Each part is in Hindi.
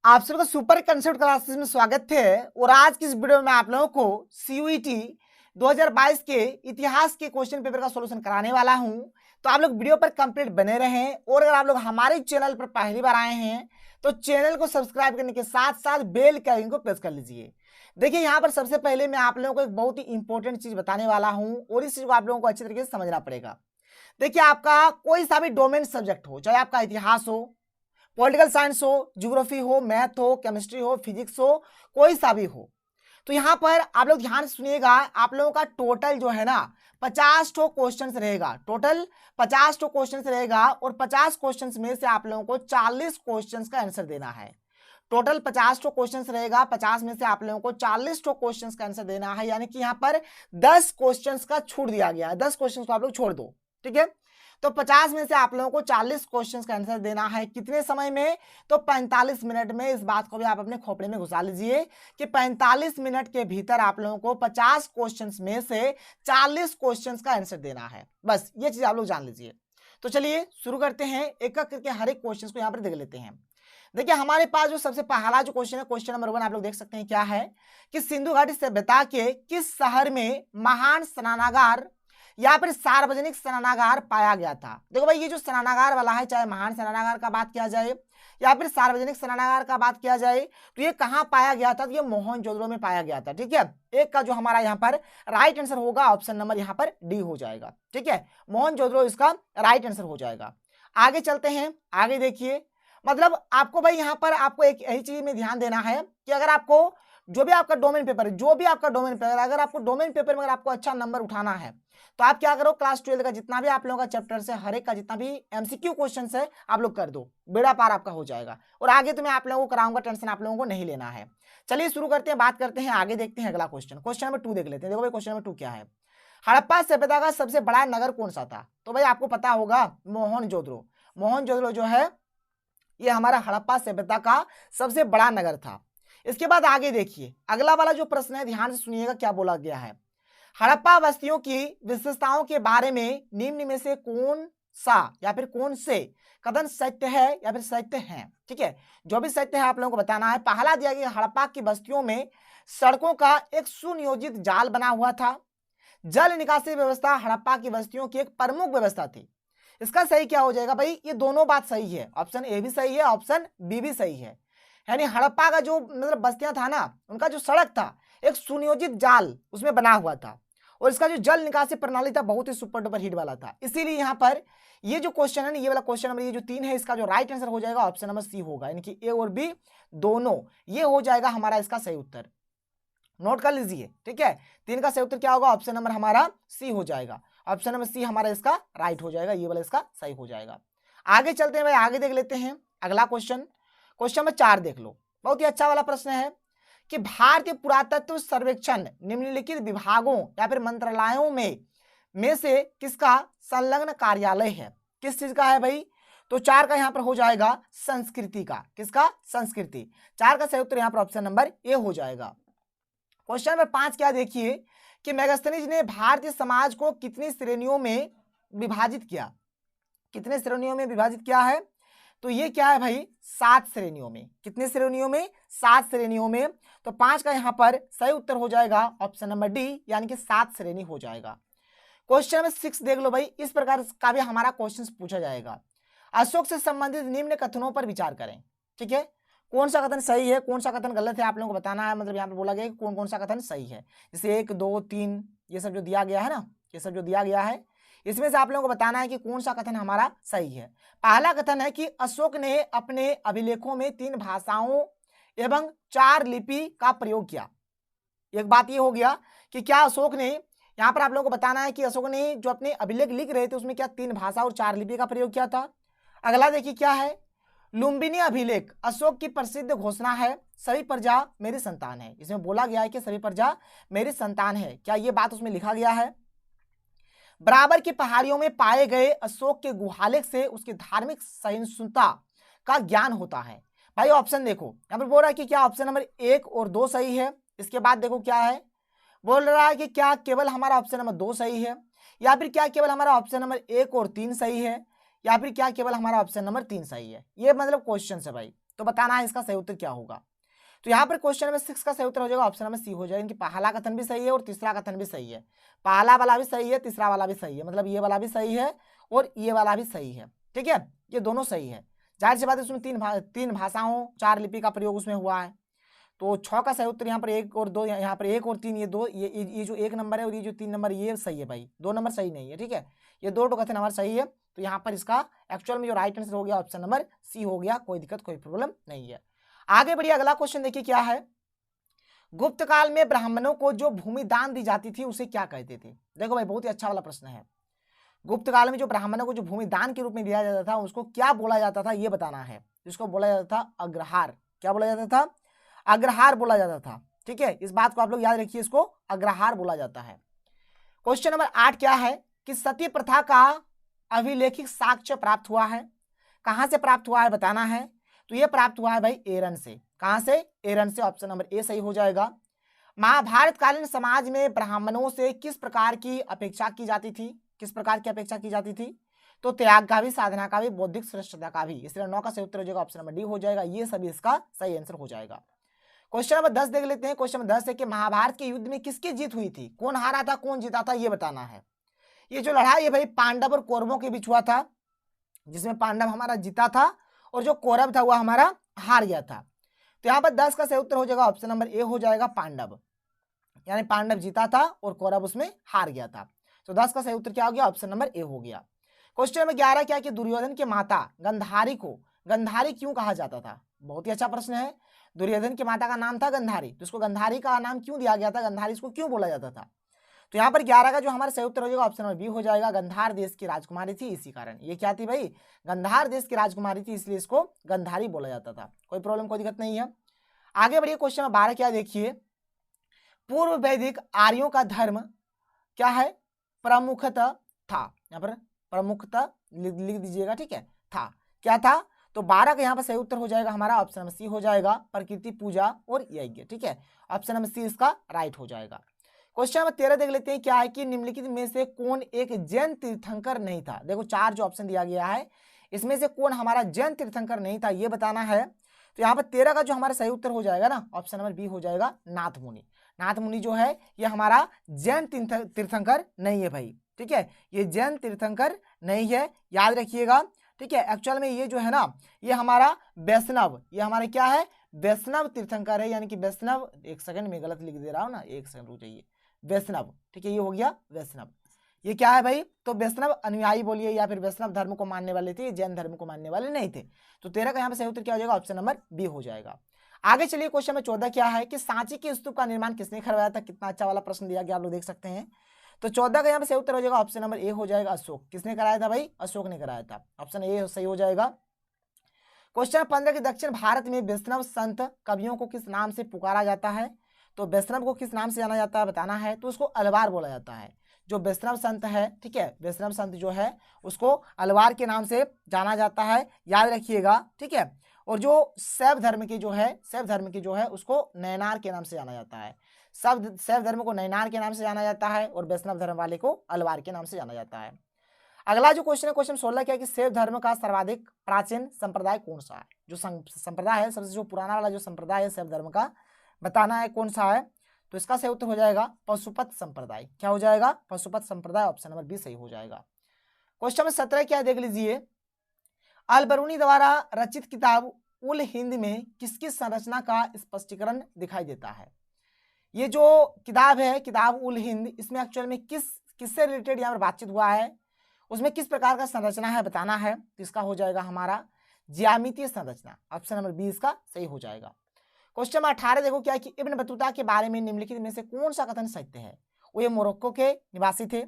आप सबका सुपर कंसेप्ट क्लासेस में स्वागत है। और आज की इस वीडियो में आप लोगों को सीयूईटी 2022 के इतिहास के क्वेश्चन पेपर का सॉल्यूशन कराने वाला हूं। तो आप लोग वीडियो पर कंप्लीट बने रहें। और अगर आप लोग हमारे चैनल पर पहली बार आए हैं तो चैनल को सब्सक्राइब करने के साथ साथ बेल के आइकन को प्रेस कर लीजिए। देखिए, यहाँ पर सबसे पहले मैं आप लोगों को एक बहुत ही इंपॉर्टेंट चीज बताने वाला हूँ और इस चीज को आप लोगों को अच्छी तरीके से समझना पड़ेगा। देखिए, आपका कोई सा भी डोमेन सब्जेक्ट हो, चाहे आपका इतिहास हो, पॉलिटिकल साइंस हो, ज्योग्राफी हो, मैथ हो, केमिस्ट्री हो, फिजिक्स हो, कोई सा भी हो, तो यहाँ पर आप लोग ध्यान से सुनिएगा। आप लोगों का टोटल जो है ना 50 ठो क्वेश्चंस रहेगा। टोटल 50 ठो क्वेश्चंस रहेगा और 50 क्वेश्चंस में से आप लोगों को 40 क्वेश्चंस का आंसर देना है। टोटल 50 ठो क्वेश्चंस रहेगा, 50 में से आप लोगों को 40 ठो क्वेश्चंस का आंसर देना है। यानी कि यहाँ पर 10 क्वेश्चंस का छूट दिया गया है, 10 क्वेश्चंस को आप लोग छोड़ दो। ठीक है, तो 50 में से आप लोगों को 40 क्वेश्चंस का आंसर देना है। कितने समय में? तो 45 मिनट में। इस बात को भी आप अपने खोपड़े में घुसा लीजिए कि 45 मिनट के भीतर आप लोगों को 50 क्वेश्चंस में से 40 क्वेश्चंस का आंसर देना है। बस ये चीज आप लोग जान लीजिए। तो चलिए शुरू करते हैं, एक एक करके हर एक क्वेश्चन को यहाँ पर देख लेते हैं। देखिए, हमारे पास जो सबसे पहला जो क्वेश्चन है, क्वेश्चन नंबर 1, आप लोग देख सकते हैं क्या है कि सिंधु घाटी सभ्यता के किस शहर में महान स्नानागार या फिर सार्वजनिक स्नानागार पाया गया था। देखो भाई, ये जो स्नानागार वाला है, चाहे महान स्नानागार का बात किया जाए या फिर सार्वजनिक स्नानागार का बात किया जाए, तो ये कहाँ पाया गया था? तो ये मोहनजोदड़ो में पाया गया था। ठीक है, एक का जो हमारा यहाँ पर राइट आंसर होगा ऑप्शन नंबर यहाँ पर डी हो जाएगा। ठीक है, मोहनजोदड़ो इसका राइट आंसर हो जाएगा। आगे चलते हैं, आगे देखिए। मतलब आपको भाई यहाँ पर आपको एक यही चीज में ध्यान देना है कि अगर आपको जो भी आपका डोमेन पेपर है, जो भी आपका डोमेन पेपर, अगर आपको डोमेन पेपर में अगर आपको अच्छा नंबर उठाना है तो आप क्या करो, क्लास 12 का जितना भी आप लोगों का चैप्टर से हर एक का जितना भी एमसीक्यू क्वेश्चन है आप लोग कर दो, बेड़ा पार आपका हो जाएगा। और आगे तो मैं आप लोगों को कराऊंगा, टेंशन आप लोगों को नहीं लेना है। चलिए शुरू करते हैं, बात करते हैं, आगे देखते हैं अगला क्वेश्चन। क्वेश्चन नंबर 2 देख लेते हैं। देखो भाई, क्वेश्चन नंबर 2 क्या है? हड़प्पा सभ्यता का सबसे बड़ा नगर कौन सा था? तो भाई आपको पता होगा, मोहनजोदड़ो। मोहनजोदड़ो जो है ये हमारा हड़प्पा सभ्यता का सबसे बड़ा नगर था। इसके बाद आगे देखिए, अगला वाला जो प्रश्न है, ध्यान से सुनिएगा क्या बोला गया है। हड़प्पा बस्तियों की विशेषताओं के बारे में निम्न में से कौन सा या फिर कौन से कथन सत्य है या फिर सत्य है? ठीक है, जो भी सत्य है आप लोगों को बताना है। पहला दिया गया, हड़प्पा की बस्तियों में सड़कों का एक सुनियोजित जाल बना हुआ था। जल निकासी व्यवस्था हड़प्पा की बस्तियों की एक प्रमुख व्यवस्था थी। इसका सही क्या हो जाएगा भाई? ये दोनों बात सही है, ऑप्शन ए भी सही है, ऑप्शन बी भी सही है। यानी हड़प्पा का जो मतलब बस्तियां था ना, उनका जो सड़क था एक सुनियोजित जाल उसमें बना हुआ था और इसका जो जल निकासी प्रणाली था बहुत ही सुपर डुपर हिट वाला था। इसीलिए यहाँ पर ये जो क्वेश्चन है ना, ये वाला क्वेश्चन नंबर ये जो 3 है, इसका जो राइट आंसर हो जाएगा ऑप्शन नंबर सी होगा। यानी कि ए और बी दोनों ये हो जाएगा हमारा इसका सही उत्तर। नोट कर लीजिए। ठीक है, 3 का सही उत्तर क्या होगा? ऑप्शन नंबर हमारा सी हो जाएगा। ऑप्शन नंबर सी हमारा इसका राइट हो जाएगा, ये वाला इसका सही हो जाएगा। आगे चलते हैं भाई, आगे देख लेते हैं अगला क्वेश्चन। क्वेश्चन नंबर 4 देख लो, बहुत ही अच्छा वाला प्रश्न है कि भारतीय पुरातत्व सर्वेक्षण निम्नलिखित विभागों या फिर मंत्रालयों में से किसका संलग्न कार्यालय है? किस चीज का है भाई? तो 4 का यहाँ पर हो जाएगा संस्कृति का। किसका? संस्कृति। 4 का सही उत्तर यहाँ पर ऑप्शन नंबर ए हो जाएगा। क्वेश्चन नंबर 5 क्या देखिए कि मेगास्थनीज ने भारतीय समाज को कितनी श्रेणियों में विभाजित किया? कितने श्रेणियों में विभाजित किया है? तो ये क्या है भाई? 7 श्रेणियों में। कितने श्रेणियों में? 7 श्रेणियों में। तो 5 का यहाँ पर सही उत्तर हो जाएगा ऑप्शन नंबर डी, यानी कि 7 श्रेणी हो जाएगा। क्वेश्चन नंबर 6 देख लो भाई, इस प्रकार का भी हमारा क्वेश्चन पूछा जाएगा। अशोक से संबंधित निम्न कथनों पर विचार करें। ठीक है, कौन सा कथन सही है, कौन सा कथन गलत है, आप लोगों को बताना है। मतलब यहाँ पे बोला गया कि कौन कौन सा कथन सही है। जैसे 1, 2, 3 ये सब जो दिया गया है ना, ये सब जो दिया गया है, इसमें से आप लोगों को बताना है कि कौन सा कथन हमारा सही है। पहला कथन है कि अशोक ने अपने अभिलेखों में 3 भाषाओं एवं 4 लिपि का प्रयोग किया। एक बात ये हो गया कि क्या अशोक ने, यहाँ पर आप लोगों को बताना है कि अशोक ने जो अपने अभिलेख लिख रहे थे उसमें क्या 3 भाषा और 4 लिपि का प्रयोग किया था। अगला देखिए क्या है, लुम्बिनी अभिलेख अशोक की प्रसिद्ध घोषणा है, सभी प्रजा मेरी संतान है। इसमें बोला गया है कि सभी प्रजा मेरी संतान है, क्या ये बात उसमें लिखा गया है? बराबर की पहाड़ियों में पाए गए अशोक के गुहालेख से उसकी धार्मिक सहिष्णुता का ज्ञान होता है। भाई ऑप्शन देखो, यहाँ पर बोल रहा है कि क्या ऑप्शन नंबर 1 और 2 सही है। इसके बाद देखो क्या है, बोल रहा है कि क्या केवल हमारा ऑप्शन नंबर 2 सही है, या फिर क्या केवल हमारा ऑप्शन नंबर 1 और 3 सही है, या फिर क्या केवल हमारा ऑप्शन नंबर 3 सही है। ये मतलब क्वेश्चन है भाई। तो बताना है इसका सही उत्तर क्या होगा। तो यहाँ पर क्वेश्चन नंबर 6 का सही उत्तर हो जाएगा ऑप्शन नंबर सी हो जाएगा, इनकी पहला कथन भी सही है और तीसरा कथन भी सही है। पहला वाला भी सही है, तीसरा वाला भी सही है, मतलब ये वाला भी सही है और ये वाला भी सही है, ठीक है, ये दोनों सही है। जाहिर सी बात है उसमें तीन भाषाओं 4 लिपि का प्रयोग उसमें हुआ है। तो 6 का सही उत्तर यहाँ पर 1 और 2, यहाँ पर 1 और 3, ये 2, ये जो 1 नंबर है और ये जो 3 नंबर ये सही है भाई, 2 नंबर सही नहीं है, ठीक है, ये 2 कथन हमारा सही है। तो यहाँ पर इसका एक्चुअल में जो राइट आंसर हो गया ऑप्शन नंबर सी हो गया, कोई दिक्कत कोई प्रॉब्लम नहीं है। आगे बढ़िए, अगला क्वेश्चन देखिए क्या है। गुप्त काल में ब्राह्मणों को जो भूमि दान दी जाती थी उसे क्या कहते थे। देखो भाई बहुत ही अच्छा वाला प्रश्न है। गुप्त काल में जो ब्राह्मणों को जो भूमि दान के रूप में दिया जाता था उसको क्या बोला जाता था ये बताना है। इसको बोला जाता था अग्रहार। क्या बोला जाता था? अग्रहार बोला जाता था, ठीक है, इस बात को आप लोग याद रखिए, इसको अग्रहार बोला जाता है। क्वेश्चन नंबर 8 क्या है कि सती प्रथा का अभिलेखित साक्ष्य प्राप्त हुआ है। कहां से प्राप्त हुआ है बताना है। तो ये प्राप्त हुआ है भाई एरन से। कहां से? एरन से, ऑप्शन नंबर ए सही हो जाएगा। महाभारत कालीन समाज में ब्राह्मणों से किस प्रकार की अपेक्षा की जाती थी? किस प्रकार की अपेक्षा की जाती थी? तो त्याग का भी, साधना का भी, बौद्धिक श्रेष्ठता का भी। इसलिए 9 का सही उत्तर हो जाएगा ऑप्शन नंबर डी हो जाएगा। ये सभी इसका सही आंसर हो जाएगा। क्वेश्चन नंबर 10 देख लेते हैं। क्वेश्चन नंबर 10 है कि महाभारत के युद्ध में किसकी जीत हुई थी? कौन हारा था, कौन जीता था, ये बताना है। ये जो लड़ाई है भाई पांडव और कौरवों के बीच हुआ था, जिसमें पांडव हमारा जीता था और जो कौरव था वह हमारा हार गया था। तो यहाँ पर 10 का सही उत्तर हो जाएगा ऑप्शन नंबर ए हो जाएगा, पांडव। यानी पांडव जीता था और कौरव उसमें हार गया था। तो 10 का सही उत्तर क्या हो गया? ऑप्शन नंबर ए हो गया। क्वेश्चन नंबर 11 क्या कि दुर्योधन की माता गंधारी को गंधारी क्यों कहा जाता था? बहुत ही अच्छा प्रश्न है। दुर्योधन की माता का नाम था गंधारी, तो इसको गंधारी का नाम क्यों दिया गया था? गंधारी इसको क्यों बोला जाता था? तो यहाँ पर 11 का जो हमारा सही उत्तर हो जाएगा ऑप्शन नंबर बी हो जाएगा। गंधार देश की राजकुमारी थी, इसी कारण। ये क्या थी भाई? गंधार देश की राजकुमारी थी, इसलिए इसको गंधारी बोला जाता था। कोई प्रॉब्लम, कोई दिक्कत नहीं है। आगे बढ़िए, क्वेश्चन नंबर 12 क्या देखिए। पूर्व वैदिक आर्यों का धर्म क्या है? प्रमुखतः था। यहाँ पर प्रमुखतः लिख दीजिएगा, ठीक है, था। क्या था? तो 12 का यहाँ पर सही उत्तर हो जाएगा हमारा ऑप्शन नंबर सी हो जाएगा, प्रकृति पूजा और यज्ञ, ठीक है, ऑप्शन नंबर सी इसका राइट हो जाएगा। क्वेश्चन नंबर 13 देख लेते हैं क्या है कि निम्नलिखित में से कौन एक जैन तीर्थंकर नहीं था? देखो 4 जो ऑप्शन दिया गया है इसमें से कौन हमारा जैन तीर्थंकर नहीं था ये बताना है। तो यहाँ पर 13 का जो हमारा सही उत्तर हो जाएगा ना ऑप्शन नंबर बी हो जाएगा, नाथ मुनि। नाथ मुनि जो है ये हमारा जैन तीर्थंकर नहीं है भाई, ठीक है, ये जैन तीर्थंकर नहीं है, याद रखिएगा, ठीक है। एक्चुअल में ये जो है ना ये हमारा वैष्णव, ये हमारे क्या है? वैष्णव तीर्थंकर है, यानी कि वैष्णव, एक सेकंड में गलत लिख दे रहा हूँ ना, एक सेकंड रुक जाइए, वैष्णव, ठीक है, ये हो गया वैष्णव। ये क्या है भाई? तो वैष्णव अनुयायी बोलिए या फिर वैष्णव धर्म को मानने वाले थे, जैन धर्म को मानने वाले नहीं थे। तो 13 का यहाँ पे सही उत्तर क्या हो जाएगा? ऑप्शन नंबर बी हो जाएगा। आगे चलिए, क्वेश्चन नंबर 14 क्या है कि सांची के स्तूप का निर्माण किसने करवाया था? कितना अच्छा वाला प्रश्न दिया गया, आप लोग देख सकते हैं। तो 14 का यहाँ पे सही उत्तर हो जाएगा ऑप्शन नंबर ए हो जाएगा, अशोक। किसने कराया था भाई? अशोक ने कराया था, ऑप्शन ए सही हो जाएगा। क्वेश्चन 15 के दक्षिण भारत में वैष्णव संत कवियों को किस नाम से पुकारा जाता है? तो वैष्णव को किस नाम से जाना जाता है बताना है। तो उसको अलवार बोला जाता है। जो वैष्णव संत है, ठीक है, वैष्णव संत जो है उसको अलवार के नाम से जाना जाता है, याद रखिएगा, ठीक है। और जो शैव धर्म की जो है, शैव धर्म की जो है उसको नयनार के नाम से जाना जाता है। शैव धर्म को नयनार के नाम से जाना जाता है और वैष्णव धर्म वाले को अलवार के नाम से जाना जाता है। अगला जो क्वेश्चन है, क्वेश्चन 16 क्या है कि शैव धर्म का सर्वाधिक प्राचीन संप्रदाय कौन सा है? जो संप्रदाय है, सबसे जो पुराना वाला जो संप्रदाय है शैव धर्म का, बताना है कौन सा है। तो इसका सही उत्तर हो जाएगा पशुपत संप्रदाय। क्या हो जाएगा? पशुपत संप्रदाय, ऑप्शन नंबर बी सही हो जाएगा। क्वेश्चन नंबर 17 क्या है देख लीजिए। अल बरूनी द्वारा रचित किताब उल हिंद में किसकी संरचना का स्पष्टीकरण दिखाई देता है? ये जो किताब है, किताब उल हिंद, इसमें एक्चुअल में किससे रिलेटेड यहाँ पर बातचीत हुआ है, उसमें किस प्रकार का संरचना है बताना है। तो इसका हो जाएगा हमारा ज्यामितीय संरचना, ऑप्शन नंबर बी इसका सही हो जाएगा। क्वेश्चन नंबर 18 देखो क्या है कि इब्न बतूता के बारे में निम्नलिखित में से कौन सा कथन सत्य है? वो ये मोरक्को के निवासी थे,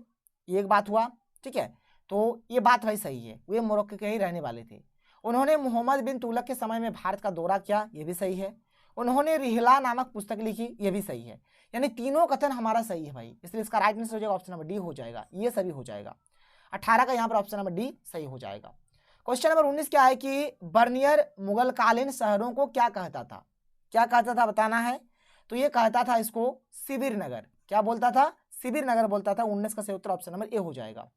ये एक बात हुआ, ठीक है, तो ये बात भाई सही है, वे मोरक्को के ही रहने वाले थे। उन्होंने मोहम्मद बिन तुगलक के समय में भारत का दौरा किया, ये भी सही है। उन्होंने रिहला नामक पुस्तक लिखी, ये भी सही है। यानी तीनों कथन हमारा सही है भाई, इसलिए इसका राइट आंसर हो जाएगा ऑप्शन नंबर डी हो जाएगा, ये सभी हो जाएगा। 18 का यहाँ पर ऑप्शन नंबर डी सही हो जाएगा। क्वेश्चन नंबर 19 क्या है कि बर्नियर मुगल कालीन शहरों को क्या कहता था? क्या कहता था बताना है। तो ये कहता था इसको शिविर नगर। क्या बोलता था? शिविर नगर बोलता था। 19 का सही उत्तर ऑप्शन नंबर ए हो जाएगा।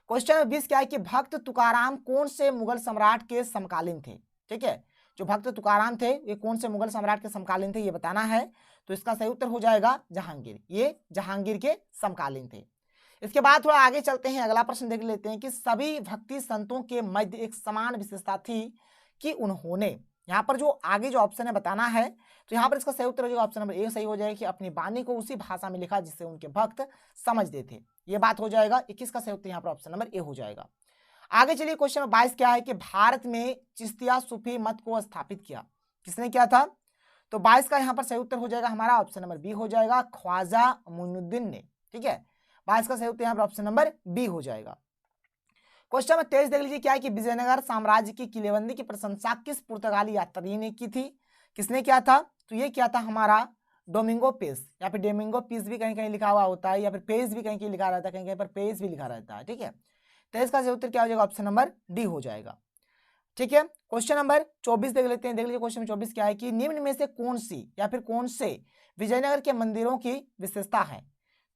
क्वेश्चन नंबर 20 क्या है कि भक्त तुकाराम कौन से मुगल सम्राट के समकालीन थे? ठीक है, जो भक्त तुकाराम थे ये कौन से मुगल सम्राट के समकालीन थे ये बताना है। तो इसका सही उत्तर हो जाएगा जहांगीर, ये जहांगीर के समकालीन थे। इसके बाद थोड़ा आगे चलते हैं, अगला प्रश्न देख लेते हैं कि सभी भक्ति संतों के मध्य एक समान विशेषता थी कि उन्होंने, यहाँ पर जो आगे जो ऑप्शन है बताना है, तो यहाँ पर इसका सही उत्तर हो जाएगा ऑप्शन नंबर ए सही हो जाएगा कि अपनी वाणी को उसी भाषा में लिखा जिससे उनके भक्त समझते थे, ये बात हो जाएगा। 21 का सही उत्तर यहाँ पर ऑप्शन नंबर ए हो जाएगा। आगे चलिए क्वेश्चन नंबर 22 क्या है कि भारत में चिश्तिया सूफी मत को स्थापित किया, किसने किया था? तो 22 का यहाँ पर सही उत्तर हो जाएगा हमारा ऑप्शन नंबर बी हो जाएगा, ख्वाजा मुइनुद्दीन ने। ठीक है, 22 का सही उत्तर यहाँ पर ऑप्शन नंबर बी हो जाएगा। क्वेश्चन नंबर 23 देख लीजिए क्या है कि विजयनगर साम्राज्य की किलेबंदी की प्रशंसा किस पुर्तगाली यात्री ने की थी, किसने किया था? तो ये किया था हमारा डोमिंगो पेस, या फिर डोमिंगो पीस भी कहीं कहीं लिखा हुआ होता है, या फिर पेस भी कहीं कहीं लिखा रहता है, कहीं कहीं पर पेस भी लिखा रहता है। ठीक है, तो इसका सही उत्तर क्या हो जाएगा? ऑप्शन नंबर डी हो जाएगा। ठीक है, क्वेश्चन नंबर 24 देख लेते हैं। देख लीजिए क्वेश्चन 24 क्या है कि निम्न में से कौन सी या फिर कौन से विजयनगर के मंदिरों की विशेषता है?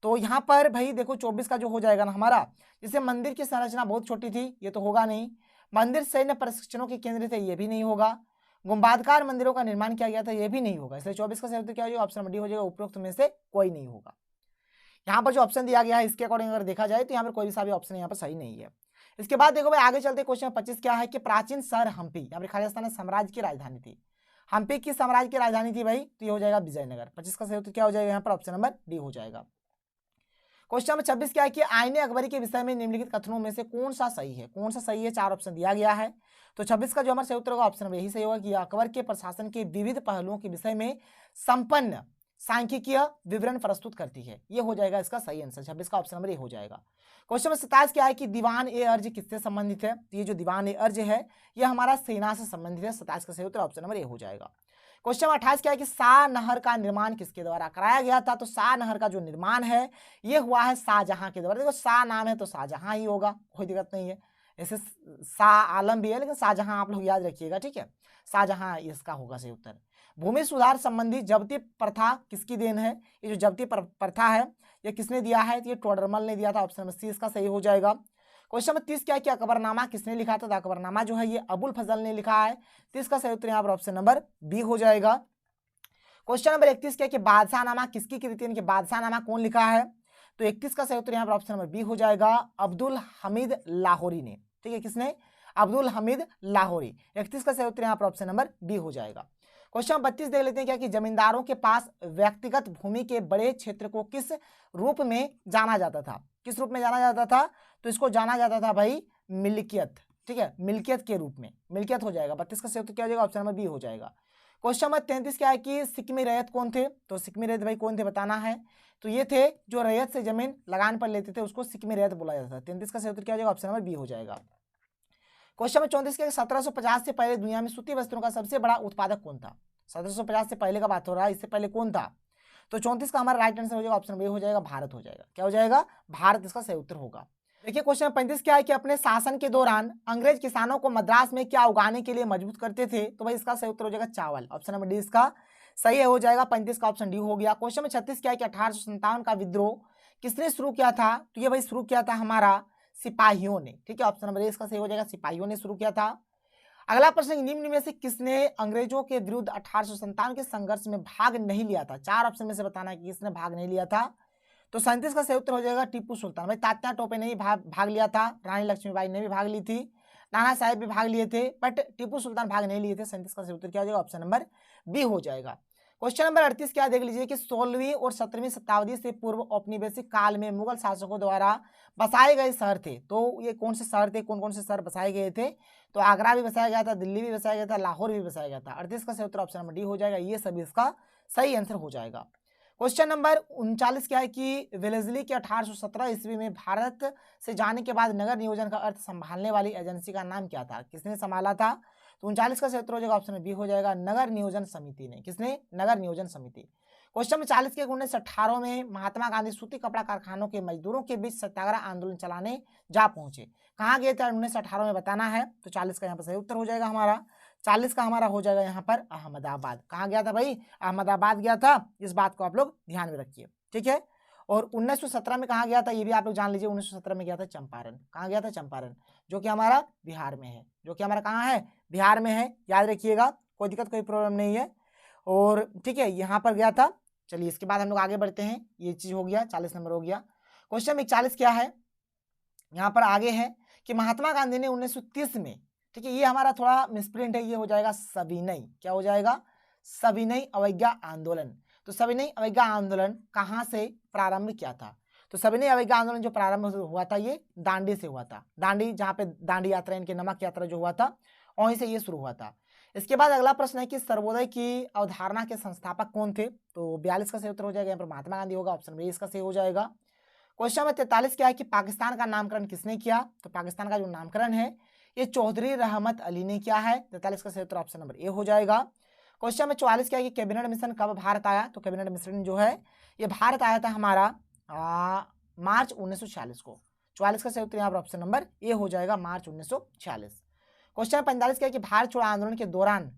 तो यहाँ पर भाई देखो 24 का जो हो जाएगा ना हमारा, जैसे मंदिर की संरचना बहुत छोटी थी, ये तो होगा नहीं। मंदिर सैन्य प्रशिक्षणों के केंद्र थे, ये भी नहीं होगा। गुंबादकार मंदिरों का निर्माण किया गया था, ये भी नहीं होगा। इसलिए 24 का सही उत्तर क्या हो जाएगा? ऑप्शन नंबर डी हो जाएगा, उपरोक्त में से कोई नहीं होगा। यहाँ पर जो ऑप्शन दिया गया है इसके अकॉर्डिंग अगर देखा जाए तो यहाँ पर कोई भी सा भी ऑप्शन यहाँ पर सही नहीं है। इसके बाद देखो भाई आगे चलते क्वेश्चन 25 क्या है कि प्राचीन शहर हम्पी या फिर खालिस्तान साम्राज्य की राजधानी थी। हम्पी की साम्राज्य की राजधानी थी भाई, तो ये हो जाएगा विजयनगर। 25 का सही उत्तर क्या हो जाएगा? यहाँ पर ऑप्शन नंबर डी हो जाएगा। क्वेश्चन नंबर 26 क्या है कि आईने अकबरी के विषय में निम्नलिखित कथनों में से कौन सा सही है? कौन सा सही है? 4 ऑप्शन दिया गया है। तो 26 का जो हमारा सही उत्तर होगा ऑप्शन नंबर यही सही होगा कि अकबर के प्रशासन के विविध पहलुओं के विषय में संपन्न सांख्यिकीय विवरण प्रस्तुत करती है, ये हो जाएगा इसका सही आंसर। 26 का ऑप्शन नंबर ए हो जाएगा। क्वेश्चन नंबर 27 क्या है कि दीवान ए अर्ज किससे संबंधित है? तो ये जो दीवान ए अर्ज है ये हमारा सेना से संबंधित है। 27 का सही उत्तर ऑप्शन नंबर ए हो जाएगा। क्वेश्चन नंबर 28 क्या है कि शाह नहर का निर्माण किसके द्वारा कराया गया था? तो शाह नहर का जो निर्माण है ये हुआ है शाहजहां के द्वारा। देखो शाह नाम है तो शाहजहां ही होगा, कोई दिक्कत नहीं है। ऐसे शाह आलम भी है लेकिन शाहजहां आप लोग याद रखिएगा। ठीक है, शाहजहां इसका होगा सही उत्तर। भूमि सुधार संबंधी जब्ती प्रथा किसकी देन है? ये जो जब्ती प्रथा है ये किसने दिया है? तो ये टोडरमल ने दिया था। ऑप्शन नंबर सी इसका सही हो जाएगा। क्वेश्चन नंबर 30 क्या है कि अकबरनामा किसने लिखा था? तो अकबरनामा जो है ये अबुल फजल ने लिखा है। 30 का सही उत्तर यहाँ पर ऑप्शन नंबर बी हो जाएगा। क्वेश्चन नंबर 31 क्या है कि बादशाहनामा किसकी कृति है? बादशाहनामा कौन लिखा है? तो 31 का सही उत्तर यहाँ पर ऑप्शन नंबर बी हो जाएगा, अब्दुल हमीद लाहौरी ने। ठीक है, किसने? अब्दुल हमीद लाहौरी। 31 का सही उत्तर यहाँ पर ऑप्शन नंबर बी हो जाएगा। क्वेश्चन 32 देख लेते हैं क्या कि जमींदारों के पास व्यक्तिगत भूमि के बड़े क्षेत्र को किस रूप में जाना जाता था? किस रूप में जाना जाता था? तो इसको जाना जाता था भाई मिल्कियत। ठीक है, मिल्कियत के रूप में, मिल्कियत हो जाएगा। 32 का सही उत्तर क्या हो जाएगा? ऑप्शन नंबर बी हो जाएगा। क्वेश्चन नंबर 33 क्या है कि सिक्किमी रैयत कौन थे? तो सिक्किमी रैयत भाई कौन थे बताना है। तो ये थे जो रैयत से जमीन लगान पर लेते थे, उसको सिक्किमी रैयत बोला जाता था। 33 का सही उत्तर क्या हो जाएगा? ऑप्शन नंबर बी हो जाएगा। क्वेश्चन नंबर 34 के 1750 से पहले दुनिया में सूती वस्त्रों का सबसे बड़ा उत्पादक कौन था? 1750 से पहले का बात हो रहा है, इससे पहले कौन था? तो 34 का हमारा राइट आंसर हो जाएगा ऑप्शन नंबर ए हो जाएगा, भारत हो जाएगा। क्या हो जाएगा? भारत इसका सही उत्तर होगा। देखिए क्वेश्चन 35 क्या है कि अपने शासन के दौरान अंग्रेज किसानों को मद्रास में क्या उगाने के लिए मजबूत करते थे? तो भाई इसका सही उत्तर हो जाएगा चावल। ऑप्शन नंबर डी इसका सही हो जाएगा। 35 का ऑप्शन डी हो गया। क्वेश्चन में 36 क्या है कि 1857 का विद्रोह किसने शुरू किया था? तो ये भाई शुरू किया था हमारा सिपाहियों ने। ठीक है, ऑप्शन नंबर ए इसका सही हो जाएगा, सिपाहियों ने शुरू किया था। अगला प्रश्न, निम्न में से किसने अंग्रेजों के विरुद्ध 1857 के संघर्ष में भाग नहीं लिया था? 4 ऑप्शन में से बताना है कि किसने भाग नहीं लिया था। तो 37 का सही उत्तर हो जाएगा टीपू सुल्तान। भाई तात्या टोपे ने भी भाग लिया था, रानी लक्ष्मीबाई ने भी भाग ली थी, नाना साहेब भी भाग लिए थे, बट टीपू सुल्तान भाग नहीं लिए थे। 37 का सही उत्तर क्या हो जाएगा? ऑप्शन नंबर बी हो जाएगा। क्वेश्चन नंबर 38 क्या देख लीजिए कि 16वीं और 17वीं शताब्दी से पूर्व औपनिवेशिक काल में मुगल शासकों द्वारा बसाए गए शहर थे। तो ये कौन से शहर थे, कौन कौन से शहर बसाए गए थे? तो आगरा भी बसाया गया था, दिल्ली भी बसाया गया था, लाहौर भी बसाया गया था। 38 का सही उत्तर ऑप्शन नंबर डी हो जाएगा, ये सभी इसका सही आंसर हो जाएगा। क्वेश्चन नंबर 39 क्या है कि वेलेस्ली के 1817 ईस्वी में भारत से जाने के बाद नगर नियोजन का अर्थ संभालने वाली एजेंसी का नाम क्या था? किसने संभाला था? तो 39 का सही उत्तर हो जाएगा ऑप्शन बी हो जाएगा, नगर नियोजन समिति ने। किसने? नगर नियोजन समिति। क्वेश्चन नंबर 40 के 1918 में महात्मा गांधी सूती कपड़ा कारखानों के मजदूरों के बीच सत्याग्रह आंदोलन चलाने जा पहुंचे। कहाँ गए थे 1918 में बताना है। तो 40 का यहाँ पर सही उत्तर हो जाएगा हमारा। 40 का हमारा हो जाएगा यहाँ पर अहमदाबाद। कहाँ गया था भाई? अहमदाबाद गया था। इस बात को आप लोग ध्यान में रखिए, ठीक है। और 1917 में कहाँ गया था ये भी आप लोग जान लीजिए। 1917 में गया था चंपारण। कहाँ गया था? चंपारण, जो कि हमारा बिहार में है। जो कि हमारा कहाँ है? बिहार में है, याद रखिएगा। कोई दिक्कत कोई प्रॉब्लम नहीं है। और ठीक है, यहाँ पर गया था। चलिए इसके बाद हम लोग आगे बढ़ते हैं। ये चीज हो गया, 40 नंबर हो गया। क्वेश्चन 41 क्या है, यहाँ पर आगे है कि महात्मा गांधी ने 1930 में, ठीक है, ये हमारा थोड़ा मिसप्रिंट है, ये हो जाएगा सविनय। क्या हो जाएगा, सविनय अवज्ञा आंदोलन। तो सविनय अवज्ञा आंदोलन कहाँ से प्रारंभ किया था, तो सविनय अवज्ञा आंदोलन जो प्रारंभ हुआ था ये दांडी से हुआ था। दांडी, जहाँ पे दांडी यात्रा, इनके नमक यात्रा जो हुआ था, वहीं से ये शुरू हुआ था। इसके बाद अगला प्रश्न है कि सर्वोदय की अवधारणा के संस्थापक कौन थे, तो 42 का सही उत्तर हो जाएगा, यहाँ पर महात्मा गांधी होगा, ऑप्शन बी इसका सही हो जाएगा। क्वेश्चन नंबर 43 क्या है कि पाकिस्तान का नामकरण किसने किया, तो पाकिस्तान का जो नामकरण है ये चौधरी रहमत अली ने किया है। 43 का सही उत्तर ऑप्शन नंबर ए हो जाएगा। क्वेश्चन नंबर 44 क्या है कि कैबिनेट मिशन कब भारत आया, तो कैबिनेट मिशन जो है ये भारत आया था हमारा मार्च 1946 को। 44 का सही उत्तर यहाँ पर ऑप्शन नंबर ए हो जाएगा, मार्च 1946। क्वेश्चन 45 क्या है कि भारत छोड़ो आंदोलन के दौरान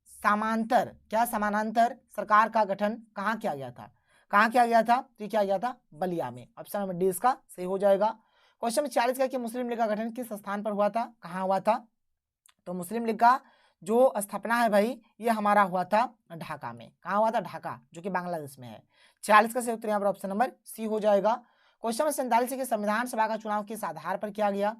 समानांतर सरकार का गठन कहाँ किया गया था, कहाँ किया गया था, तो क्या गया था, बलिया में। ऑप्शन नंबर डी इसका सही हो जाएगा। क्वेश्चन 40 का कि मुस्लिम लीग का गठन किस स्थान पर हुआ था, कहाँ हुआ था, तो मुस्लिम लीग का जो स्थापना है भाई ये हमारा हुआ था ढाका में। कहाँ हुआ था, ढाका, जो कि बांग्लादेश में है। 40 का सही उत्तर यहाँ पर ऑप्शन नंबर सी हो जाएगा। क्वेश्चन नंबर 47 के संविधान सभा का चुनाव किस आधार पर किया गया,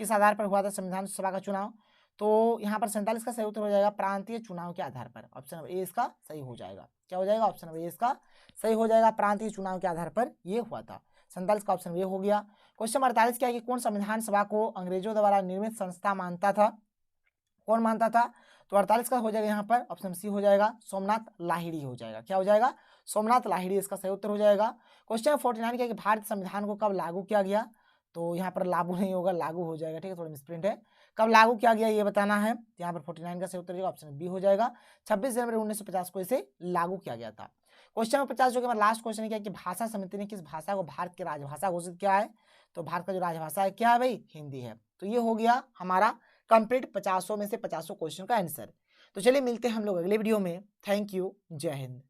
किस आधार पर हुआ था संविधान सभा का चुनाव, तो यहाँ पर 47 का सही उत्तर हो जाएगा प्रांतीय चुनाव के आधार पर। ऑप्शन नंबर ए इसका सही हो जाएगा। क्या हो जाएगा, ऑप्शन नंबर ए इसका सही हो जाएगा, प्रांतीय चुनाव के आधार पर ये हुआ था। 47 का ऑप्शन ये हो गया। क्वेश्चन 48 क्या है कि कौन संविधान सभा को अंग्रेजों द्वारा निर्मित संस्था मानता था, कौन मानता था, तो 48 का हो जाएगा यहाँ पर ऑप्शन सी हो जाएगा, सोमनाथ लाहिड़ी हो जाएगा। क्या हो जाएगा, सोमनाथ लाहिड़ी इसका सही उत्तर हो जाएगा। क्वेश्चन 49 क्या है कि भारतीय संविधान को कब लागू किया गया, तो यहाँ पर लागू नहीं होगा, लागू हो जाएगा, ठीक है, थोड़ा मिसप्रिंट है। कब लागू किया गया ये बताना है, यहाँ पर 49 का सही उत्तर ऑप्शन बी हो जाएगा। 26 जनवरी 1950 को इसे लागू किया गया था। क्वेश्चन 50 जो कि हमारा लास्ट क्वेश्चन है कि भाषा समिति ने किस भाषा को भारत की राजभाषा घोषित किया है, तो भारत का जो राजभाषा है क्या है भाई, हिंदी है। तो ये हो गया हमारा कंप्लीट 50 में से 50 क्वेश्चन का आंसर। तो चलिए मिलते हैं हम लोग अगले वीडियो में। थैंक यू, जय हिंद।